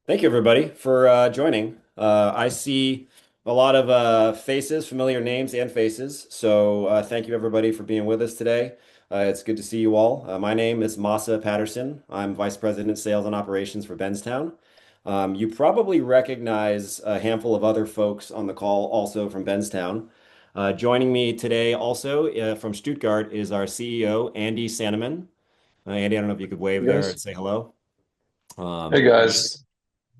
Thank you, everybody, for joining. I see a lot of faces, familiar names and faces. So thank you, everybody, for being with us today. It's good to see you all. My name is Masa Patterson. I'm Vice President, Sales and Operations for Benztown. You probably recognize a handful of other folks on the call also from Benztown. Joining me today also from Stuttgart is our CEO, Andy Sanneman. Andy, I don't know if you could Hey wave there and guys. say hello. Hey Um, guys.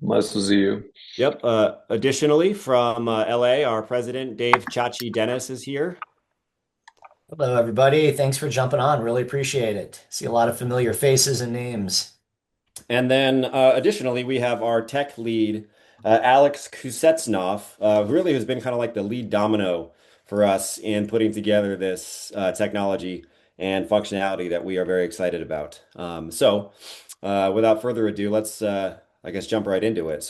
Nice to see you. Yep. Additionally, from LA, our president, Dave Chachi Dennis, is here. Hello, everybody. Thanks for jumping on. Really appreciate it. See a lot of familiar faces and names. And then additionally, we have our tech lead, Alex Kusetsnov, who really has been kind of like the lead domino for us in putting together this technology and functionality that we are very excited about. Without further ado, let's, I guess, jump right into it.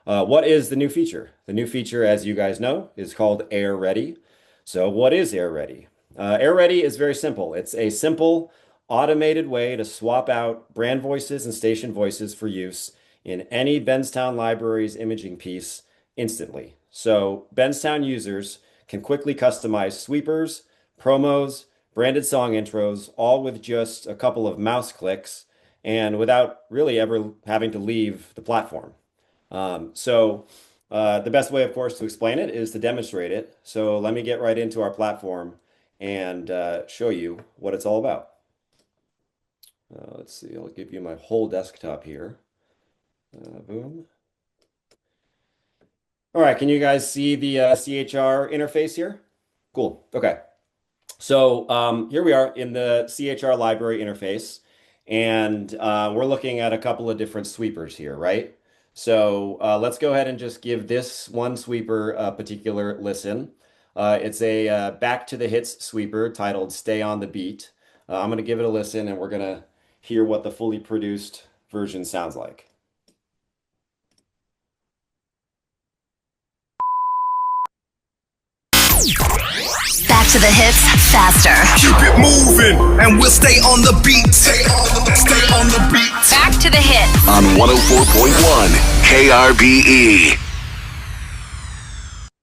What is the new feature? The new feature, as you guys know, is called AirReady. So, what is AirReady? AirReady is very simple. It's a simple automated way to swap out brand voices and station voices for use in any Benztown Library's imaging piece instantly. So Benztown users can quickly customize sweepers, promos, branded song intros, all with just a couple of mouse clicks and without really ever having to leave the platform. The best way, of course, to explain it is to demonstrate it. So let me get right into our platform and show you what it's all about. Let's see, I'll give you my whole desktop here. Boom. All right, can you guys see the CHR interface here? Cool. Okay. Here we are in the CHR library interface, and we're looking at a couple of different sweepers here, right? Let's go ahead and just give this one sweeper a particular listen. It's a back to the hits sweeper titled Stay on the Beat. I'm going to give it a listen, and we're going to hear what the fully produced version sounds like. Back to the hits faster. Keep it moving, and we'll stay on the beat. Stay on the beat. Back to the hits. On 104.1 KRBE.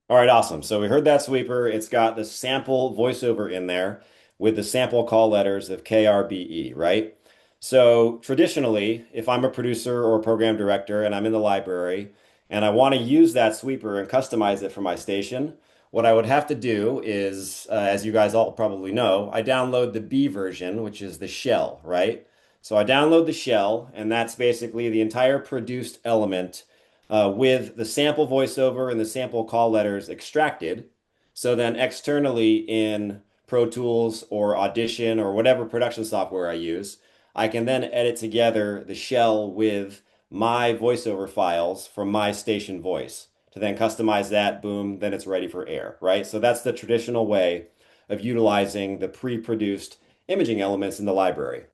All right, awesome. So we heard that sweeper. It's got the sample voiceover in there with the sample call letters of KRBE, right? So traditionally, if I'm a producer or a program director and I'm in the library and I want to use that sweeper and customize it for my station, what I would have to do is, as you guys all probably know, I download the B version, which is the shell, right? So I download the shell, and that's basically the entire produced element with the sample voiceover and the sample call letters extracted. So then externally in Pro Tools or Audition or whatever production software I use, I can then edit together the shell with my voiceover files from my station voice to then customize that, boom, then it's ready for air, right? So that's the traditional way of utilizing the pre-produced imaging elements in the library.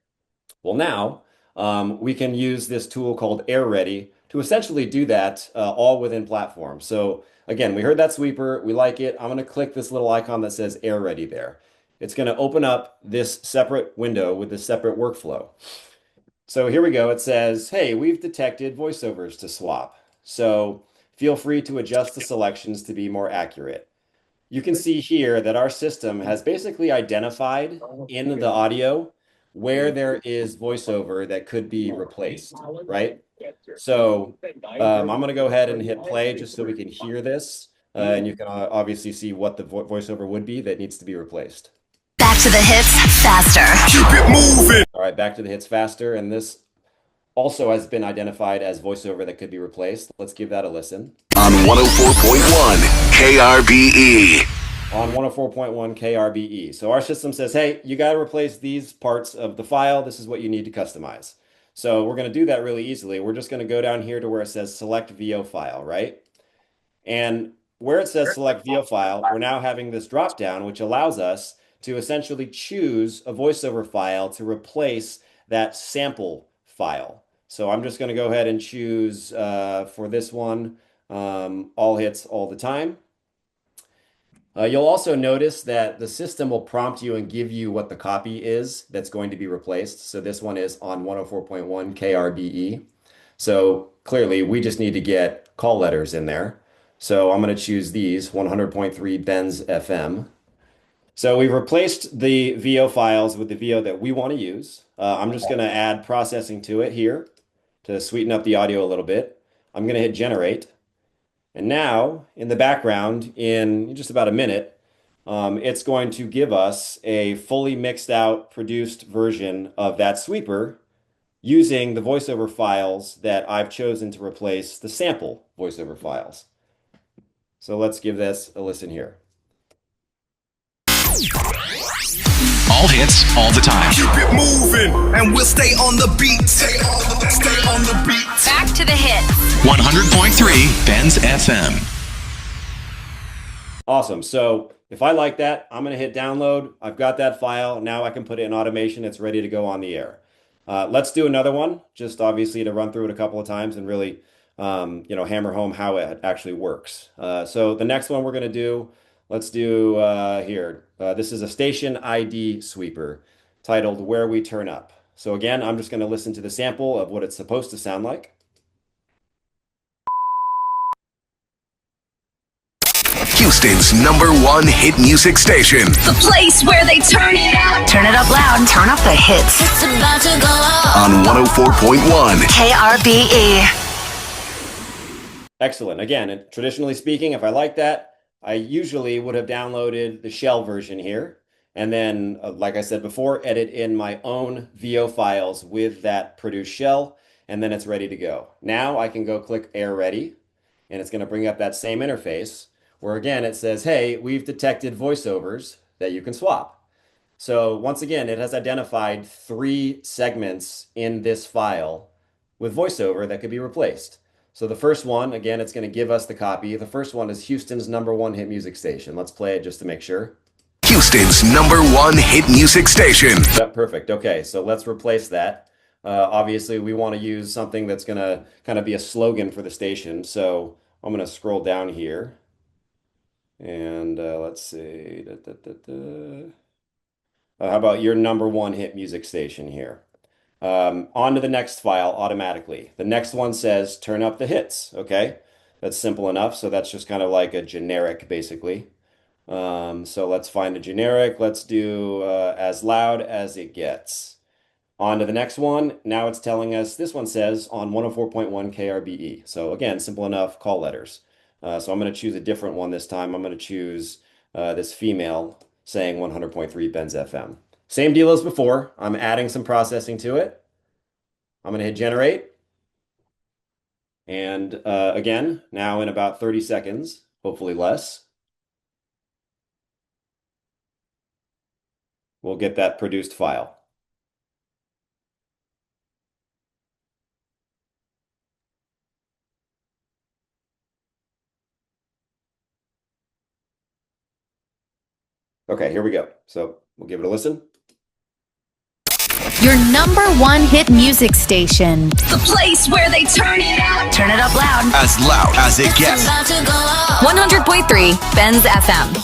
Well, now we can use this tool called AirReady to essentially do that all within platform. So again, we heard that sweeper, we like it. I'm going to click this little icon that says AirReady there. It's going to open up this separate window with this separate workflow. So here we go. It says, hey, we've detected voiceovers to swap. So feel free to adjust the selections to be more accurate. You can see here that our system has basically identified in the audio where there is voiceover that could be replaced, right? I'm going to go ahead and hit play just so we can hear this. And you can obviously see what the voiceover would be that needs to be replaced. Back to the hits faster. Keep it moving. All right, back to the hits faster. And this also has been identified as voiceover that could be replaced. Let's give that a listen. On 104.1 KRBE. On 104.1 KRBE. So our system says, hey, you got to replace these parts of the file. This is what you need to customize. So we're going to do that really easily. We're just going to go down here to where it says select VO file, right? And where it says select VO file, we're now having this drop down, which allows us to essentially choose a voiceover file to replace that sample file. So I'm just going to go ahead and choose for this one, all hits all the time. You'll also notice that the system will prompt you and give you what the copy is that's going to be replaced. So this one is on 104.1 KRBE. So clearly we just need to get call letters in there. So I'm going to choose these 100.3 Benz FM. So we've replaced the VO files with the VO that we want to use. I'm just going to add processing to it here to sweeten up the audio a little bit. I'm going to hit generate. And now in the background, in just about a minute, it's going to give us a fully mixed out, produced version of that sweeper using the voiceover files that I've chosen to replace the sample voiceover files. So let's give this a listen here. All hits, all the time. Keep it moving, and we'll stay on the beat. Stay on the beat. Back to the hits. 100.3 Benz FM. Awesome. So if I like that, I'm going to hit download. I've got that file. Now I can put it in automation. It's ready to go on the air. Let's do another one, just obviously to run through it a couple of times and really, hammer home how it actually works. So the next one we're going to do, let's do here. This is a station ID sweeper titled Where We Turn Up. So again, I'm just going to listen to the sample of what it's supposed to sound like. Houston's #1 hit music station. The place where they turn it up. Turn it up loud. Turn up the hits. It's about to go up. On 104.1 KRBE. Excellent. Again, traditionally speaking, if I like that, I usually would have downloaded the shell version here. And then, like I said before, edit in my own VO files with that produced shell, and then it's ready to go. Now I can go click AirReady, and it's going to bring up that same interface where again it says, hey, we've detected voiceovers that you can swap. So once again, it has identified 3 segments in this file with voiceover that could be replaced. So the first one, again, it's going to give us the copy. The first one is Houston's #1 hit music station. Let's play it just to make sure. Houston's #1 hit music station. Yep, perfect. Okay, so let's replace that. Obviously, we want to use something that's going to kind of be a slogan for the station. So I'm going to scroll down here. And let's see. How about your #1 hit music station here? On to the next file automatically. The next one says turn up the hits. Okay, that's simple enough. So that's just kind of like a generic, basically. So let's find a generic. Let's do as loud as it gets. On to the next one. Now it's telling us this one says on 104.1 KRBE. So again, simple enough, call letters. So I'm going to choose a different one this time. I'm going to choose this female saying 100.3 Benz FM. Same deal as before. I'm adding some processing to it. I'm going to hit generate. And again, now in about 30 seconds, hopefully less, we'll get that produced file. Okay, here we go. So we'll give it a listen. Your #1 hit music station. The place where they turn it up. Turn it up loud. Loud as it It's gets. about to go up. 100.3 Benz FM.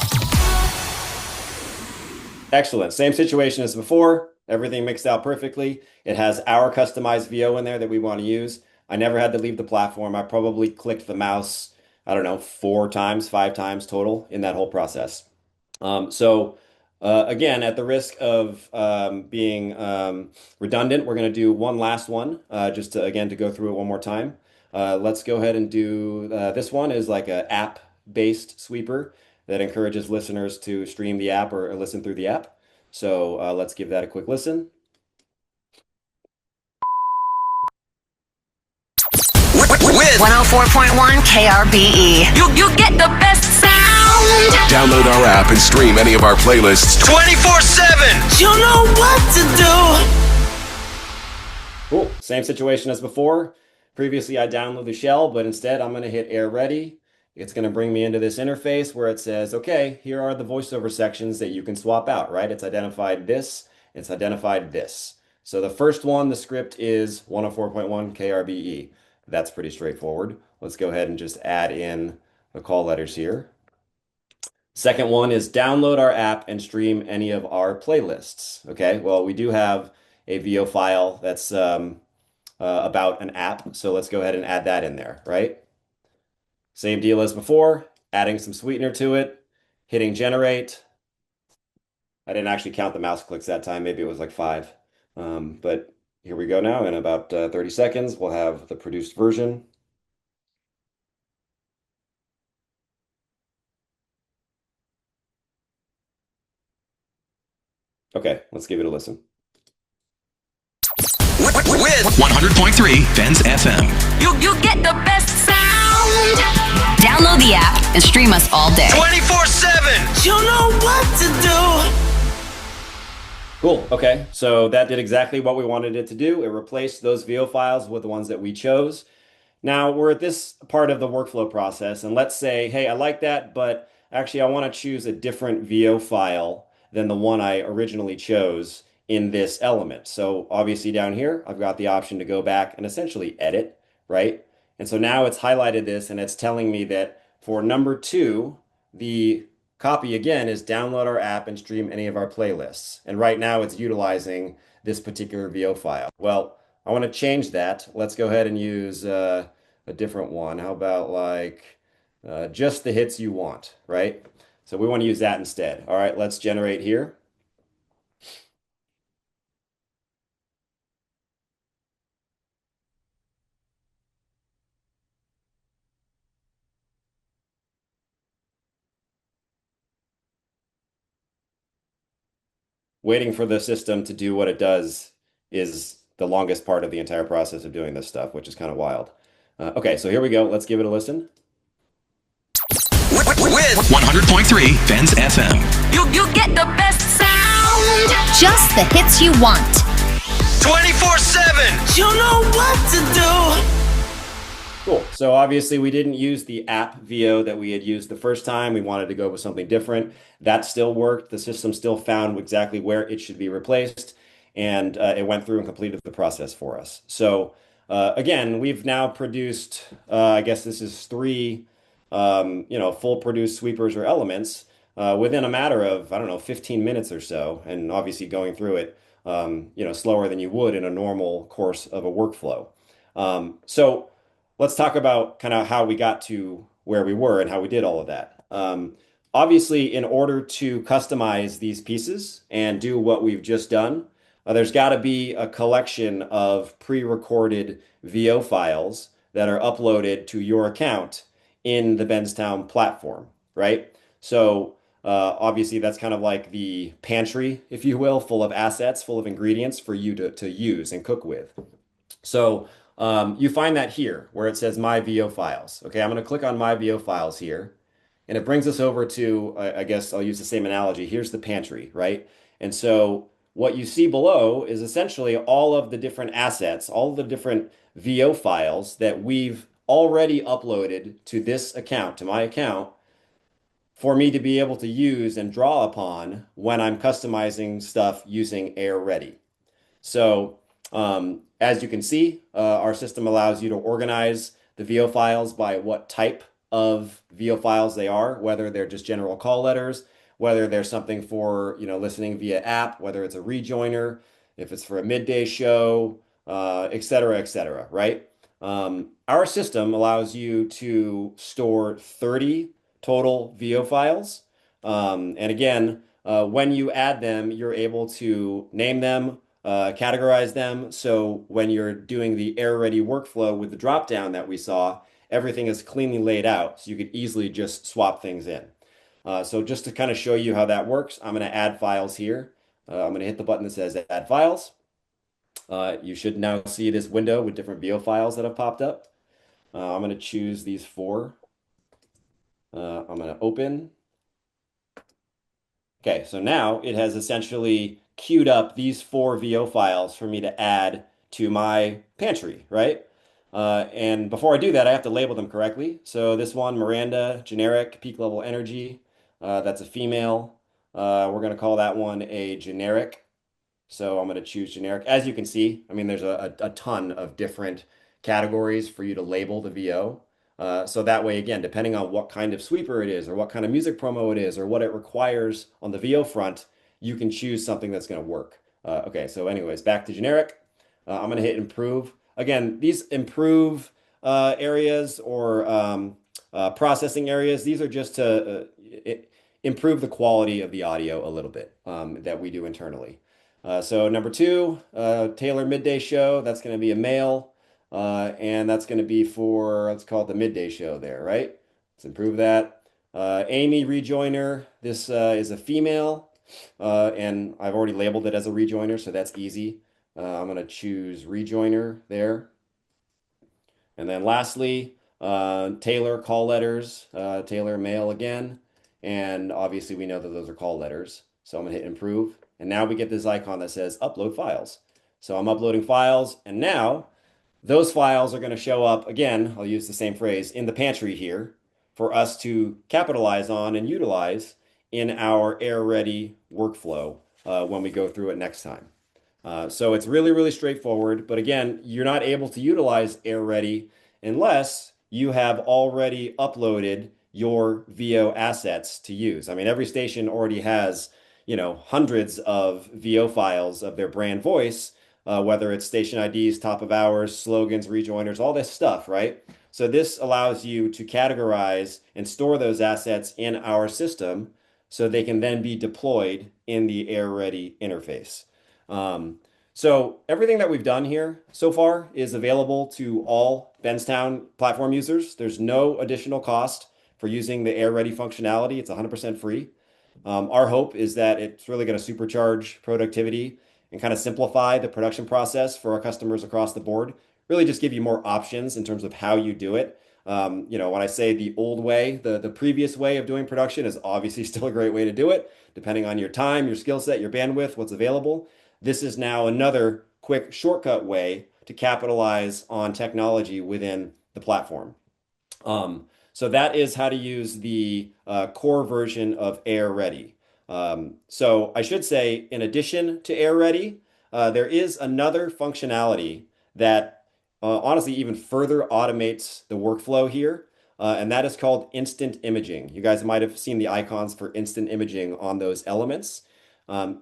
Excellent. Same situation as before. Everything mixed out perfectly. It has our customized VO in there that we want to use. I never had to leave the platform. I probably clicked the mouse, I don't know, 4 times, 5 times total in that whole process. Again, at the risk of being redundant, we're going to do one last one just to, again, to go through it one more time. Let's go ahead and do this one is like an app-based sweeper that encourages listeners to stream the app or listen through the app. So let's give that a quick listen. With 104.1 KRBE. You get the best sound. download our app and stream any of our playlists 24/7. You know what to do. Cool. Same situation as before. Previously, I downloaded the shell, but instead I'm going to hit AirReady. It's going to bring me into this interface where it says, okay, here are the voiceover sections that you can swap out, right? It's identified this, it's identified this. So the first one, the script is 104.1 KRBE. That's pretty straightforward. Let's go ahead and just add in the call letters here. Second one is download our app and stream any of our playlists. Okay, well, we do have a VO file that's about an app. So let's go ahead and add that in there, right? Same deal as before, adding some sweetener to it, hitting generate. I didn't actually count the mouse clicks that time. Maybe it was like 5. But here we go now. In about 30 seconds, we'll have the produced version. Okay, let's give it a listen. With 100.3 Benz FM. You get the best sound. Download the app and stream us all day. 24/7. You know what to do. Cool. Okay, so that did exactly what we wanted it to do. It replaced those VO files with the ones that we chose. Now we're at this part of the workflow process, and let's say, hey, I like that, but actually I want to choose a different VO file than the one I originally chose in this element. So obviously down here, I've got the option to go back and essentially edit, right? And so now it's highlighted this and it's telling me that for number 2, the copy again is download our app and stream any of our playlists. And right now it's utilizing this particular VO file. Well, I want to change that. Let's go ahead and use a different one. How about like just the hits you want, right? So we want to use that instead. All right, let's generate here. Waiting for the system to do what it does is the longest part of the entire process of doing this stuff, which is kind of wild. Okay, so here we go. Let's give it a listen. With 100.3 Benz FM. You get the best sound. Just the hits you want. 24/7. You know what to do. Cool. So obviously we didn't use the app VO that we had used the first time. We wanted to go with something different. That still worked. The system still found exactly where it should be replaced, and it went through and completed the process for us. So again, we've now produced, I guess this is 3, full produced sweepers or elements within a matter of, I don't know, 15 minutes or so, and obviously going through it, slower than you would in a normal course of a workflow. So let's talk about kind of how we got to where we were and how we did all of that. Obviously, in order to customize these pieces and do what we've just done, there's got to be a collection of pre-recorded VO files that are uploaded to your account in the Benztown platform, right? So obviously, that's kind of like the pantry, if you will, full of assets, full of ingredients for you to use and cook with. So you find that here where it says My VO Files. Okay, I'm going to click on My VO Files here, and it brings us over to, I guess I'll use the same analogy. Here's the pantry, right? And so what you see below is essentially all of the different assets, all of the different VO files that we've already uploaded to this account, to my account, for me to be able to use and draw upon when I'm customizing stuff using AirReady. So as you can see, our system allows you to organize the VO files by what type of VO files they are, whether they're just general call letters, whether they're something for, listening via app, whether it's a rejoiner, if it's for a midday show, et cetera, right? Our system allows you to store 30 total VO files. And again, when you add them, you're able to name them, categorize them. So when you're doing the AirReady workflow with the dropdown that we saw, everything is cleanly laid out. So you could easily just swap things in. So just to kind of show you how that works, I'm going to add files here. I'm going to hit the button that says Add Files. You should now see this window with different VO files that have popped up. I'm going to choose these 4. I'm going to open. Okay, so now it has essentially queued up these 4 VO files for me to add to my pantry, right? And before I do that, I have to label them correctly. So this one, Miranda, generic, peak level energy, that's a female. We're going to call that one a generic. So I'm going to choose generic. As you can see, I mean, there's a ton of different categories for you to label the VO. So that way, again, depending on what kind of sweeper it is or what kind of music promo it is or what it requires on the VO front, you can choose something that's going to work. Okay, so anyways, back to generic. I'm going to hit improve. again, these improve areas or processing areas. These are just to improve the quality of the audio a little bit that we do internally. So number two, Taylor midday show. That's going to be a male, and that's going to be for, let's call it the midday show there, right? Let's improve that. Amy rejoiner. This is a female, and I've already labeled it as a rejoiner, so that's easy. I'm going to choose rejoiner there. And then lastly, Taylor call letters, Taylor male again. And obviously we know that those are call letters. So I'm gonna hit improve. And now we get this icon that says upload files. So I'm uploading files, and now those files are gonna show up again, I'll use the same phrase, in the pantry here for us to capitalize on and utilize in our AirReady workflow when we go through it next time. So it's really, really straightforward. But again, you're not able to utilize AirReady unless you have already uploaded your VO assets to use. I mean, every station already has, hundreds of VO files of their brand voice, whether it's station IDs, top of hours, slogans, rejoiners, all this stuff, right? So this allows you to categorize and store those assets in our system so they can then be deployed in the AirReady interface. So everything that we've done here so far is available to all Benztown platform users. There's no additional cost for using the AirReady functionality. It's 100% free. Our hope is that it's really going to supercharge productivity and kind of simplify the production process for our customers across the board. Really just give you more options in terms of how you do it. When I say the old way, the previous way of doing production is obviously still a great way to do it, depending on your time, your skill set, your bandwidth, what's available. This is now another quick shortcut way to capitalize on technology within the platform. So that is how to use the core version of AirReady. So I should say, in addition to AirReady, there is another functionality that honestly even further automates the workflow here, and that is called instant imaging. You guys might have seen the icons for instant imaging on those elements.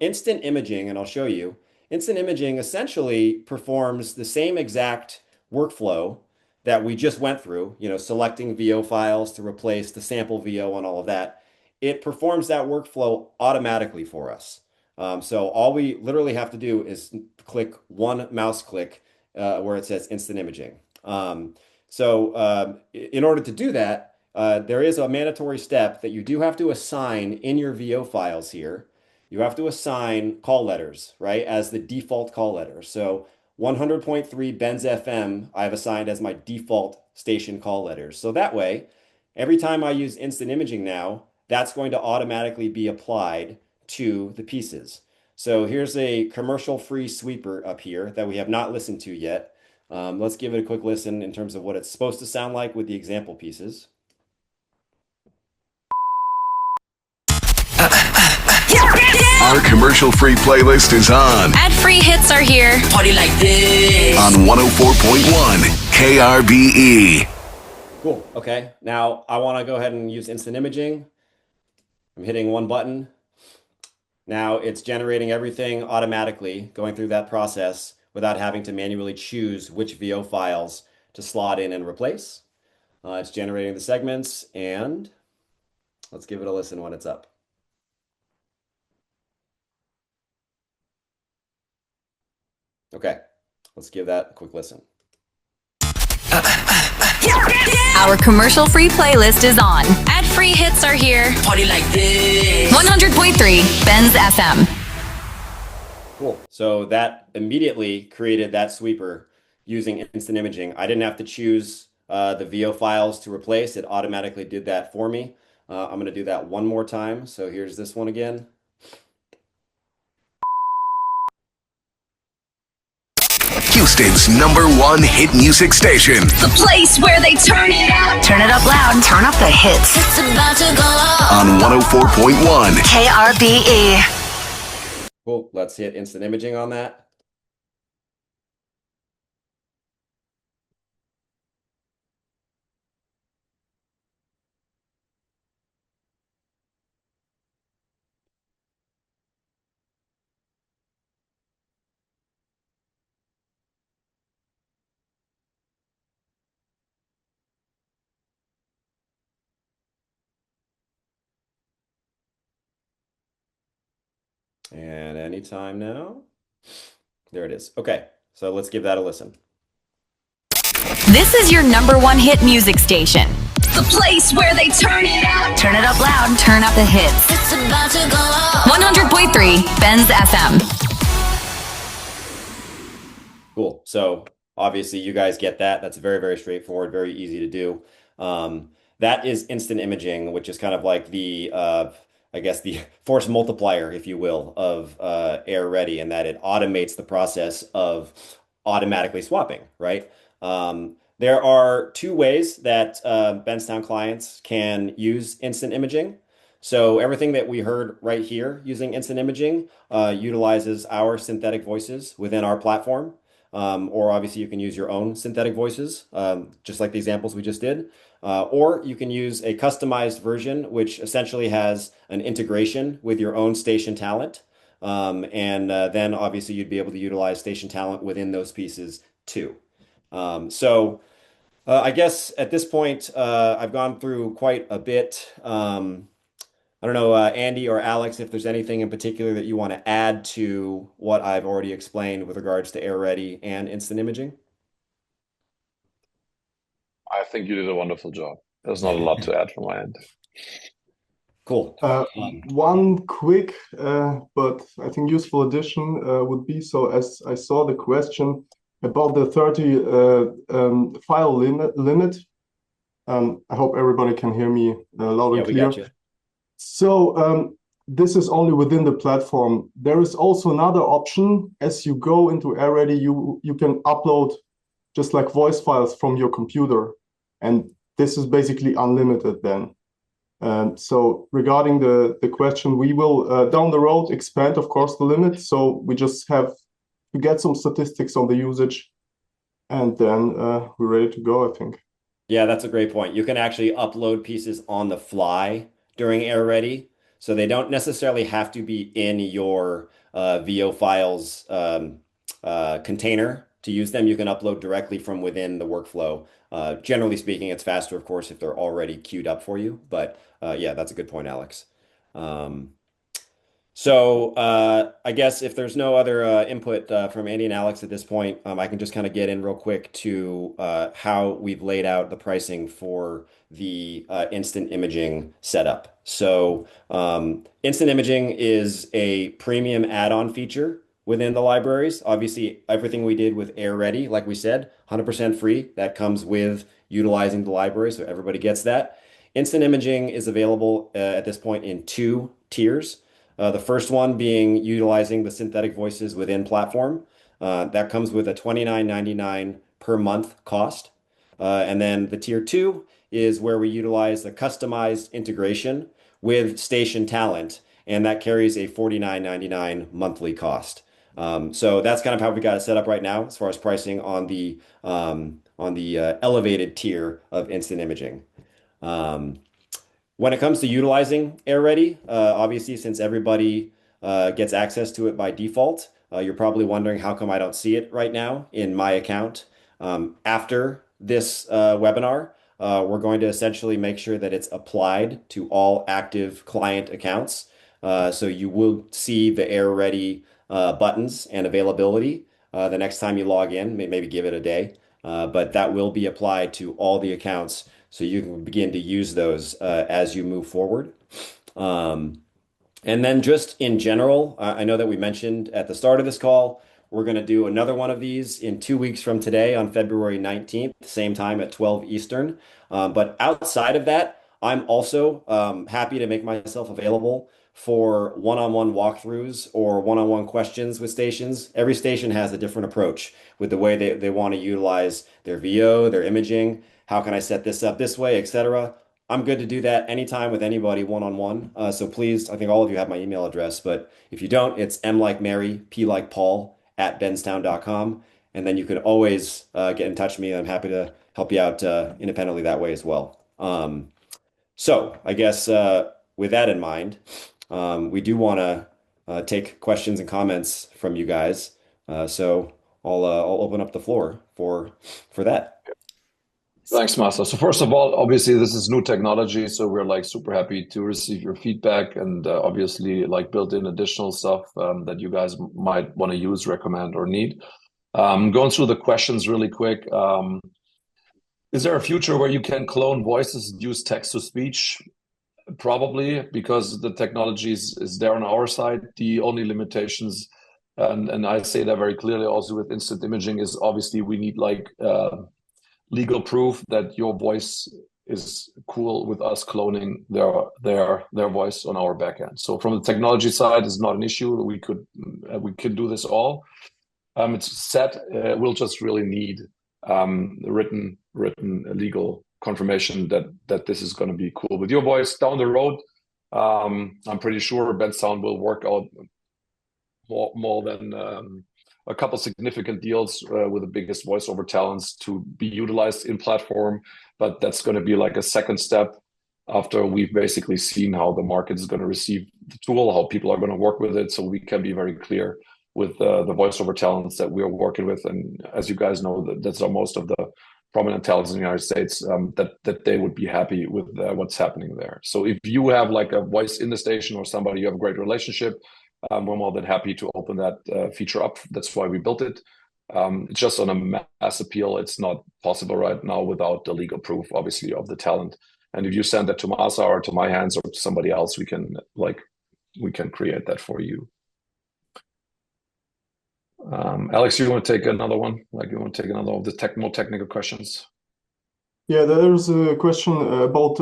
Instant imaging, and I'll show you, instant imaging essentially performs the same exact workflow that we just went through, selecting VO files to replace the sample VO and all of that. It performs that workflow automatically for us. So all we literally have to do is click one mouse click where it says instant imaging. In order to do that, there is a mandatory step that you do have to assign in your VO files here. You have to assign call letters, right, as the default call letter. So 100.3 Benz FM, I've assigned as my default station call letters. So that way, every time I use instant imaging now, that's going to automatically be applied to the pieces. So here's a commercial-free sweeper up here that we have not listened to yet. Let's give it a quick listen in terms of what it's supposed to sound like with the example pieces. Our commercial-free playlist is on. Ad-free hits are here. Party like this. On 104.1 KRBE. Cool. Okay. Now I want to go ahead and use instant imaging. I'm hitting one button. Now it's generating everything automatically, going through that process without having to manually choose which VO files to slot in and replace. It's generating the segments, and let's give it a listen when it's up. Okay, let's give that a quick listen. Our commercial-free playlist is on. Ad-free hits are here. Party like this. 100.3 Benz FM. Cool. So that immediately created that sweeper using instant imaging. I didn't have to choose the VO files to replace. It automatically did that for me. I'm going to do that one more time. So here's this one again. Houston's #1 hit music station. The place where they turn it up. Turn it up loud. Turn up the hits. It's about to go off. On 104.1 KRBE. Cool. Let's hit instant imaging on that. And anytime now. There it is. Okay, so let's give that a listen. This is your number one hit music station. The place where they turn it up. Turn it up loud. Turn up the hits. It's about to go off. 100.3 Benz FM. Cool. So obviously you guys get that. That's very, very straightforward, very easy to do. That is instant imaging, which is kind of like the, I guess, the force multiplier, if you will, of AirReady, and that it automates the process of automatically swapping, right? There are two ways that Benztown clients can use instant imaging. So everything that we heard right here using instant imaging utilizes our synthetic voices within our platform. Or obviously you can use your own synthetic voices, just like the examples we just did. Or you can use a customized version, which essentially has an integration with your own station talent. And then obviously you'd be able to utilize station talent within those pieces too. I guess at this point, I've gone through quite a bit. I don't know, Andy or Alex, if there's anything in particular that you want to add to what I've already explained with regards to AirReady and instant imaging. I think you did a wonderful job. There's not a lot to add from my end. Cool. One quick but I think useful addition would be, so as I saw the question about the 30 file limit. I hope everybody can hear me loud and Yeah, we clear. got you. So this is only within the platform. There is also another option. As you go into AirReady, you can upload just like voice files from your computer, and this is basically unlimited then. So regarding the question, we will down the road expand, of course, the limit. So we just have to get some statistics on the usage, and then we're ready to go, I think. Yeah, that's a great point. You can actually upload pieces on the fly during AirReady, so they don't necessarily have to be in your VO files container to use them. You can upload directly from within the workflow. Generally speaking, it's faster, of course, if they're already queued up for you. But yeah, that's a good point, Alex. I guess if there's no other input from Andy and Alex at this point, I can just kind of get in real quick to how we've laid out the pricing for the instant imaging setup. Instant imaging is a premium add-on feature within the libraries. Obviously, everything we did with AirReady, like we said, 100% free. That comes with utilizing the library, so everybody gets that. Instant imaging is available at this point in two tiers. The first one being utilizing the synthetic voices within platform. That comes with a $29.99 per month cost. And then the tier two is where we utilize the customized integration with station talent, and that carries a $49.99 monthly cost. So that's kind of how we got it set up right now as far as pricing on the elevated tier of instant imaging. When it comes to utilizing AirReady, obviously, since everybody gets access to it by default, you're probably wondering how come I don't see it right now in my account. After this webinar, we're going to essentially make sure that it's applied to all active client accounts. So you will see the AirReady buttons and availability the next time you log in, maybe give it a day. But that will be applied to all the accounts, so you can begin to use those as you move forward. And then just in general, I know that we mentioned at the start of this call, we're going to do another one of these in 2 weeks from today on February 19th, same time at 12 Eastern. But outside of that, I'm also happy to make myself available for one-on-one walkthroughs or one-on-one questions with stations. Every station has a different approach with the way they want to utilize their VO, their imaging. How can I set this up this way, etc. I'm good to do that anytime with anybody one-on-one. So please, I think all of you have my email address, but if you don't, it's M like Mary, P like Paul at benztown.com. And then you can always get in touch with me. I'm happy to help you out independently that way as well. I guess with that in mind, we do want to take questions and comments from you guys. So I'll open up the floor for that. Thanks, Master. So first of all, obviously this is new technology, so we're like super happy to receive your feedback and obviously like build in additional stuff that you guys might want to use, recommend, or need. Going through the questions really quick. Is there a future where you can clone voices and use text to speech? Probably, because the technology is there on our side. The only limitations, and I say that very clearly also with instant imaging, is obviously we need like legal proof that your voice is cool with us cloning their voice on our backend. So from the technology side, it's not an issue. We could do this all. It's set. We'll just really need written legal confirmation that this is going to be cool with your voice down the road. I'm pretty sure Benztown will work out more than a couple significant deals with the biggest voiceover talents to be utilized in platform, but that's going to be like a second step after we've basically seen how the market is going to receive the tool, how people are going to work with it, so we can be very clear with the voiceover talents that we're working with. And as you guys know, that's most of the prominent talents in the United States, that they would be happy with what's happening there. So if you have like a voice in the station or somebody you have a great relationship, we're more than happy to open that feature up. That's why we built it. Just on a mass appeal, it's not possible right now without the legal proof, obviously, of the talent. And if you send that to Masa or to my hands or to somebody else, we can create that for you. Alex, you want to take another one? Like you want to take another of the more technical questions? Yeah, there's a question about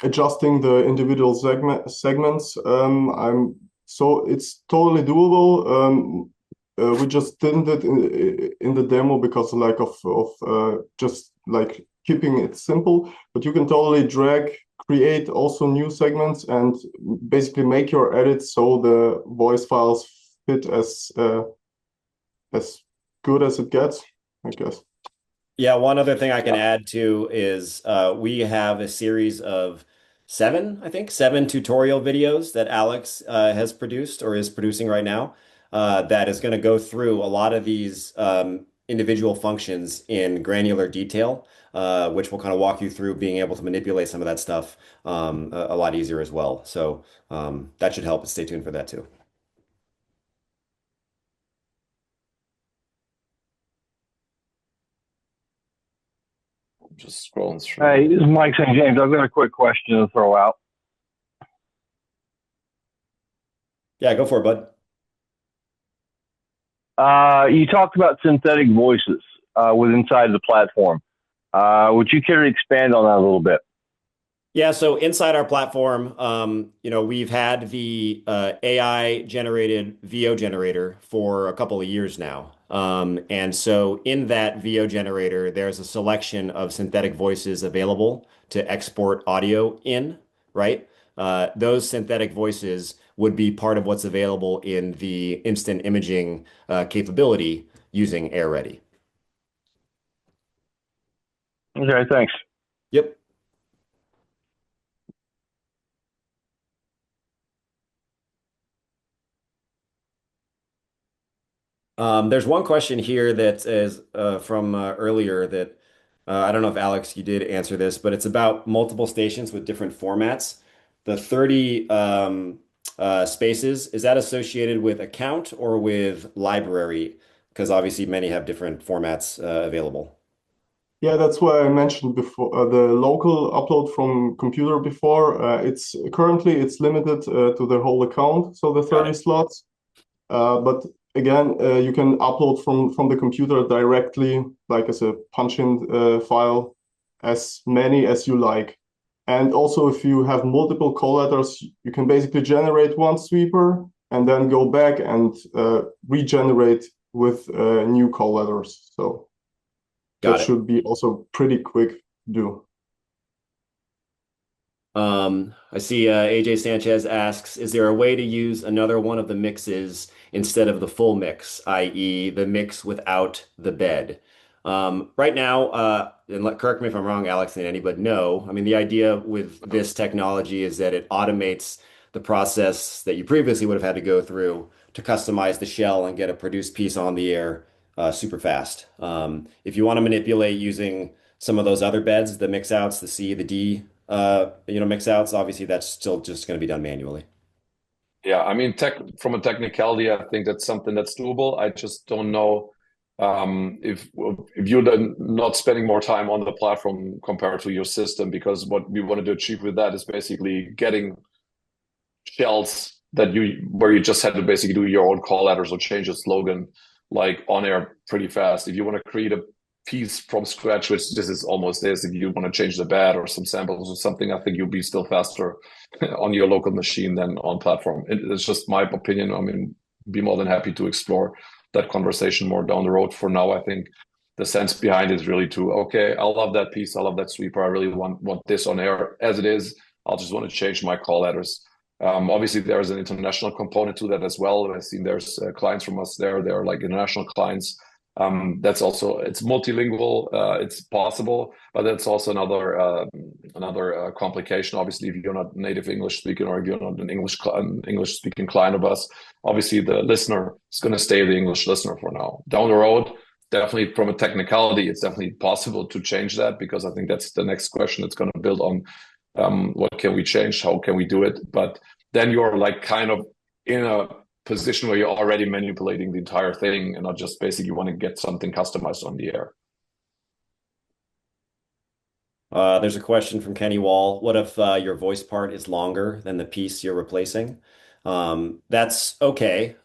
adjusting the individual segments. So it's totally doable. We just didn't it in the demo because like of just like keeping it simple. But you can totally create also new segments and basically make your edits so the voice files fit as good as it gets, I guess. Yeah, one other thing I can add to is we have a series of seven tutorial videos that Alex has produced or is producing right now that is going to go through a lot of these individual functions in granular detail, which will kind of walk you through being able to manipulate some of that stuff a lot easier as well. So that should help. Stay tuned for that too. Just scrolling through. Hey, this is Mike St. James. I've got a quick question to throw out. Yeah, go for it, bud. You talked about synthetic voices with inside the platform. Would you care to expand on that a little bit? Yeah, so inside our platform, we've had the AI generated VO generator for a couple of years now. And so in that VO generator, there's a selection of synthetic voices available to export audio in, right? Those synthetic voices would be part of what's available in the instant imaging capability using AirReady. Okay, thanks. Yep. There's one question here that is from earlier that I don't know if Alex, you did answer this, but it's about multiple stations with different formats. The 30 spaces, is that associated with account or with library? Because obviously many have different formats available. Yeah, that's why I mentioned before the local upload from computer before. It's currently limited to the whole account, so the 30 slots. But again, you can upload from the computer directly, like as a punch-in file, as many as you like. And also, if you have multiple call letters, you can basically generate one sweeper and then go back and regenerate with new call letters. So that should be also pretty quick to do. I see AJ Sanchez asks, is there a way to use another one of the mixes instead of the full mix, i.e. the mix without the bed? Right now, and correct me if I'm wrong, Alex and Andy, but no. I mean, the idea with this technology is that it automates the process that you previously would have had to go through to customize the shell and get a produced piece on the air super fast. If you want to manipulate using some of those other beds, the mix outs, the C, the D, mix outs, obviously that's still just going to be done manually. Yeah, I mean, from a technicality, I think that's something that's doable. I just don't know if you're then not spending more time on the platform compared to your system, because what we wanted to achieve with that is basically getting shells where you just had to basically do your own call letters or change a slogan like on air pretty fast. If you want to create a piece from scratch, which this is almost is, if you want to change the bed or some samples or something, I think you'll be still faster on your local machine than on platform. It's just my opinion. I mean, be more than happy to explore that conversation more down the road. For now, I think the sense behind it is really okay, I love that piece, I love that sweeper, I really want this on air as it is. I'll just want to change my call letters. Obviously, there's an international component to that as well. I've seen there's clients from us there. They're like international clients. That's also, it's multilingual. It's possible, but that's also another complication. Obviously, if you're not native English speaking or if you're not an English speaking client of us, obviously the listener is going to stay the English listener for now. Down the road, definitely from a technicality, it's definitely possible to change that, because I think that's the next question that's going to build on what can we change, how can we do it. But then you're like kind of in a position where you're already manipulating the entire thing and not just basically want to get something customized on the air. There's a question from Kenny Wall. What if your voice part is longer than the piece you're replacing? That's okay.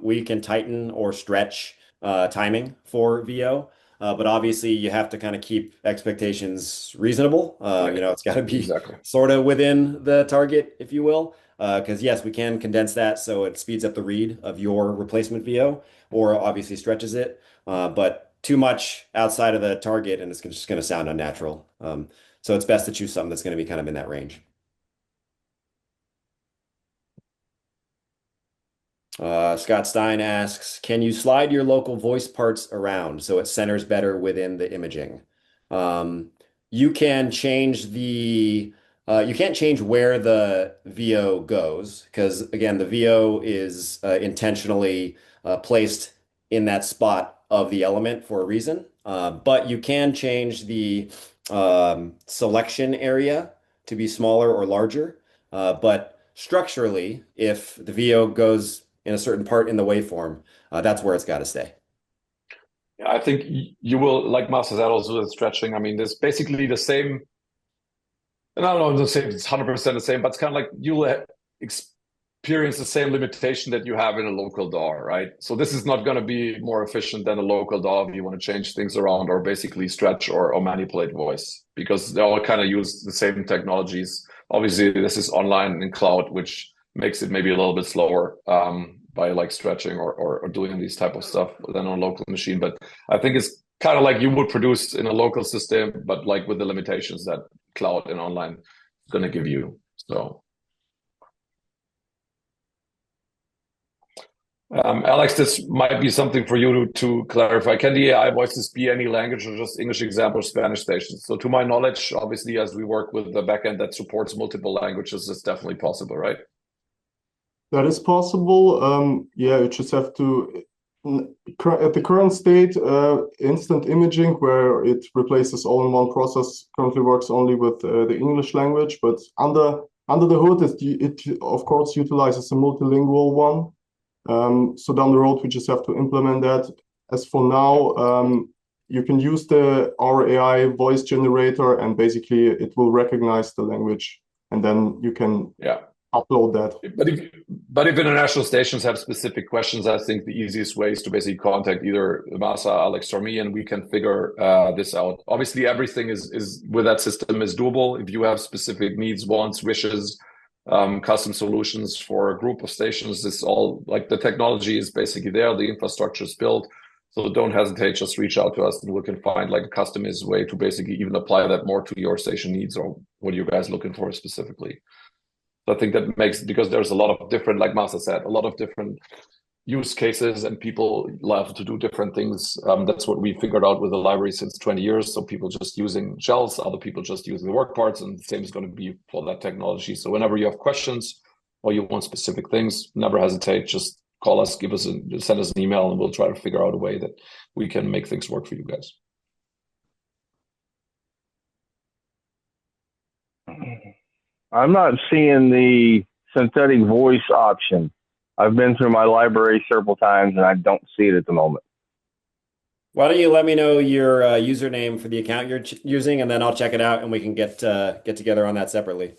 We can tighten or stretch timing for VO. But obviously, you have to kind of keep expectations reasonable. It's got to be sort of within the target, if you will. Because yes, we can condense that so it speeds up the read of your replacement VO, or obviously stretches it. But too much outside of the target, and it's just going to sound unnatural. So it's best to choose something that's going to be kind of in that range. Scott Stein asks, can you slide your local voice parts around so it centers better within the imaging? You can change you can't change where the VO goes, because again, the VO is intentionally placed in that spot of the element for a reason. But you can change the selection area to be smaller or larger. But structurally, if the VO goes in a certain part in the waveform, that's where it's got to stay. Yeah, I think you will, like Master said, also the stretching. I mean, there's basically the same, and I don't know if it's 100% the same, but it's kind of like you'll experience the same limitation that you have in a local DAW, right? So this is not going to be more efficient than a local DAW if you want to change things around or basically stretch or manipulate voice, because they all kind of use the same technologies. Obviously, this is online and cloud, which makes it maybe a little bit slower by like stretching or doing these type of stuff than on a local machine. But I think it's kind of like you would produce in a local system, but like with the limitations that cloud and online is going to give you. So, Alex, this might be something for you to clarify. Can the AI voices be any language or just English example or Spanish stations? So to my knowledge, obviously, as we work with the backend that supports multiple languages, it's definitely possible, right? That is possible. Yeah, you just have to, at the current state, instant imaging, where it replaces all in one process, currently works only with the English language. But under the hood, it of course utilizes a multilingual one. So down the road, we just have to implement that. As for now, you can use our AI voice generator, and basically it will recognize the language, and then you can upload that. But if international stations have specific questions, I think the easiest way is to basically contact either Masa, Alex, or me, and we can figure this out. Obviously, everything is with that system is doable. If you have specific needs, wants, wishes, custom solutions for a group of stations, it's all like the technology is basically there, the infrastructure is built. So don't hesitate, just reach out to us and we can find like a customized way to basically even apply that more to your station needs or what are you guys looking for specifically. So I think that makes, because there's a lot of different, like Masa said, a lot of different use cases and people love to do different things. That's what we figured out with the library since 20 years. So people just using shells, other people just using the work parts, and the same is going to be for that technology. So whenever you have questions or you want specific things, never hesitate, just call us, send us an email, and we'll try to figure out a way that we can make things work for you guys. I'm not seeing the synthetic voice option. I've been through my library several times and I don't see it at the moment. Why don't you let me know your username for the account you're using, and then I'll check it out, and we can get together on that separately.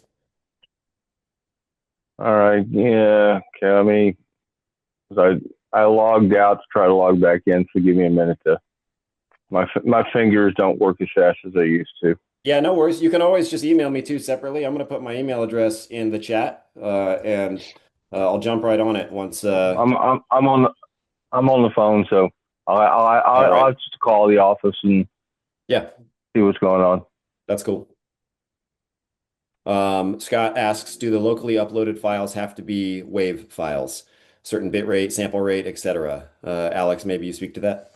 All right. Yeah. Okay. Let me. 'Cause I logged out to try to log back in, so give me a minute to. My fingers don't work as fast as they used to. Yeah, no worries. You can always just email me too separately. I'm going to put my email address in the chat, and I'll jump right on it once. I'm on the phone, so All I'll right. just call the office and Yeah, see what's going on. that's cool. Scott asks, do the locally uploaded files have to be WAV files, certain bit rate, sample rate, etc.? Alex, maybe you speak to that.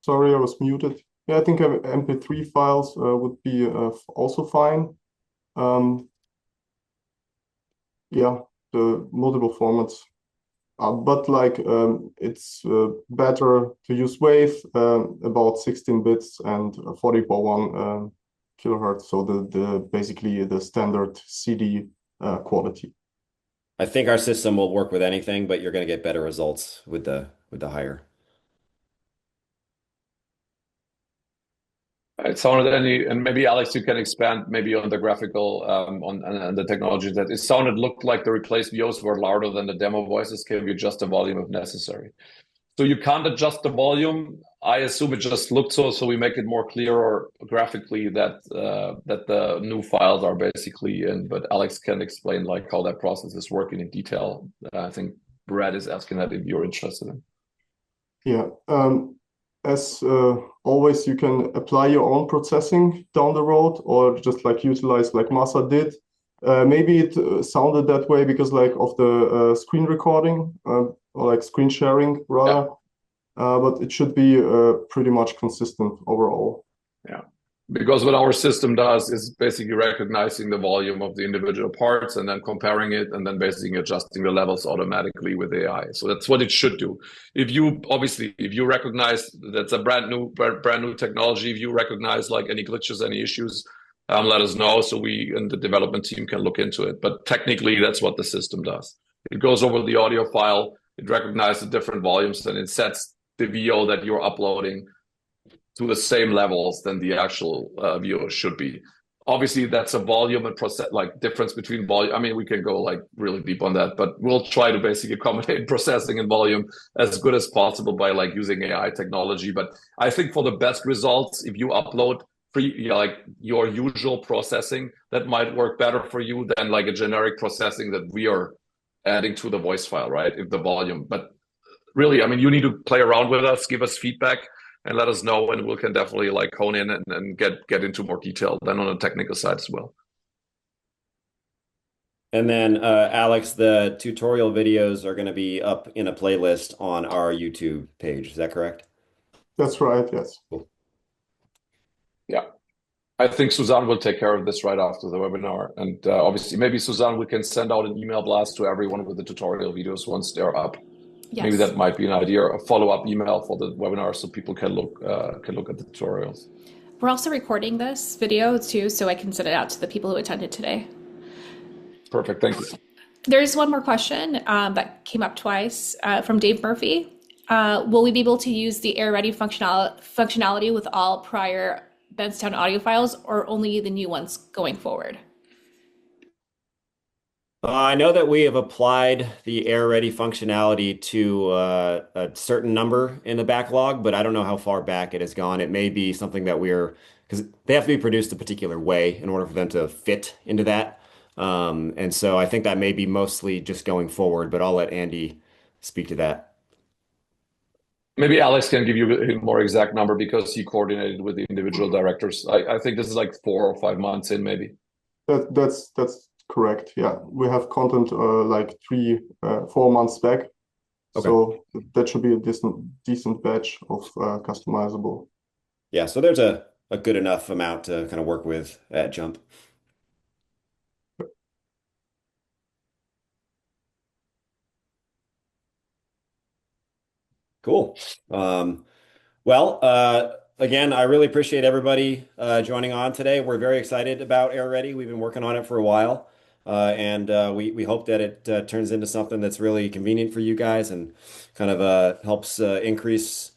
Sorry, I was muted. Yeah, I think MP3 files would be also fine. Yeah, the multiple formats. But like it's better to use WAV about 16 bits and 40.1 kilohertz. So the basically the standard CD quality. I think our system will work with anything, but you're going to get better results with the higher. It sounded and maybe Alex, you can expand maybe on the graphical on the technology that it sounded looked like the replaced VOs were louder than the demo voices. Can you adjust the volume if necessary? So you can't adjust the volume. I assume it just looked so we make it more clear or graphically that that the new files are basically in. But Alex can explain like how that process is working in detail. I think Brad is asking that if you're interested in. Yeah. As always, you can apply your own processing down the road, or just like utilize like Masa did. Maybe it sounded that way because like of the screen recording or like screen sharing rather. Yeah. But it should be pretty much consistent overall. Yeah. Because what our system does is basically recognizing the volume of the individual parts and then comparing it and then basically adjusting the levels automatically with AI. So that's what it should do. If you recognize that's a brand new technology, if you recognize like any glitches, any issues, let us know so we and the development team can look into it. But technically, that's what the system does. It goes over the audio file, it recognizes different volumes, and it sets the VO that you're uploading to the same levels than the actual VO should be. Obviously, that's a volume and process like difference between volume. I mean, we can go like really deep on that, but we'll try to basically accommodate processing and volume as good as possible by like using AI technology. But I think for the best results, if you upload like your usual processing, that might work better for you than like a generic processing that we are adding to the voice file, right? If the volume, but really, I mean, you need to play around with us, give us feedback, and let us know, and we can definitely like hone in and get into more detail then on the technical side as well. And then, Alex, the tutorial videos are going to be up in a playlist on our YouTube page. Is that correct? That's right, yes. Cool. Yeah. I think Suzanne will take care of this right after the webinar. And obviously, maybe Suzanne, we can send out an email blast to everyone with the tutorial videos once they're up. Yes. Maybe that might be an idea, a follow-up email for the webinar so people can look at the tutorials. We're also recording this video too, so I can send it out to the people who attended today. Perfect, thank you. There's one more question that came up twice from Dave Murphy. Will we be able to use the AirReady functionality with all prior Benztown audio files or only the new ones going forward? I know that we have applied the AirReady functionality to a certain number in the backlog, but I don't know how far back it has gone. It may be something that because they have to be produced a particular way in order for them to fit into that. And so I think that may be mostly just going forward, but I'll let Andy speak to that. Maybe Alex can give you a more exact number because he coordinated with the individual directors. I think this is like 4 or 5 months in maybe. That's correct. Yeah, we have content like 4 months back. Okay. So that should be a decent batch of customizable. Yeah, so there's a good enough amount to kind of work with at Jump. Cool. Well, again, I really appreciate everybody joining on today. We're very excited about AirReady. We've been working on it for a while, and we hope that it turns into something that's really convenient for you guys and kind of helps increase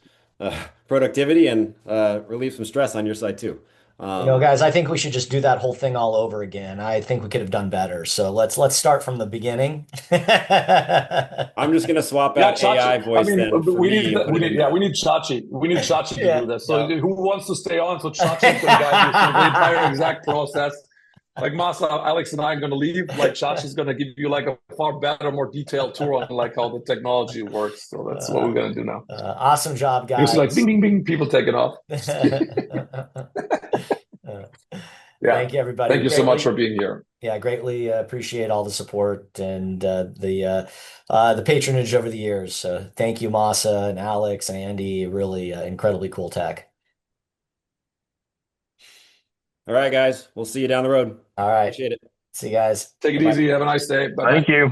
productivity and relieve some stress on your side too. Guys, I think we should just do that whole thing all over again. I think we could have done better. So let's start from the beginning. I'm just gonna swap Yeah, out AI Chachi. I voice mean, then for we me need, and put we it need, in yeah, there. we need Chachi. We need Chachi to Yeah. do this. So who wants to stay on? So Chachi's going to guide you through the entire exact process. Like Masa, Alex, and I are going to leave. Like Chachi's going to give you like a far better, more detailed tour on like how the technology works. So that's what we're going to do now. Awesome job, You see, like guys. bing, bing, bing, people taking off. Yeah. Thank you, everybody. Thank you so much for being here. Yeah, greatly appreciate all the support and the patronage over the years. So thank you, Masa and Alex and Andy. Really incredibly cool tech. All right, guys. We'll see you down the road. All right. Appreciate it. See you guys. Take it Bye-bye. easy. Have a nice day. Bye-bye. Thank you.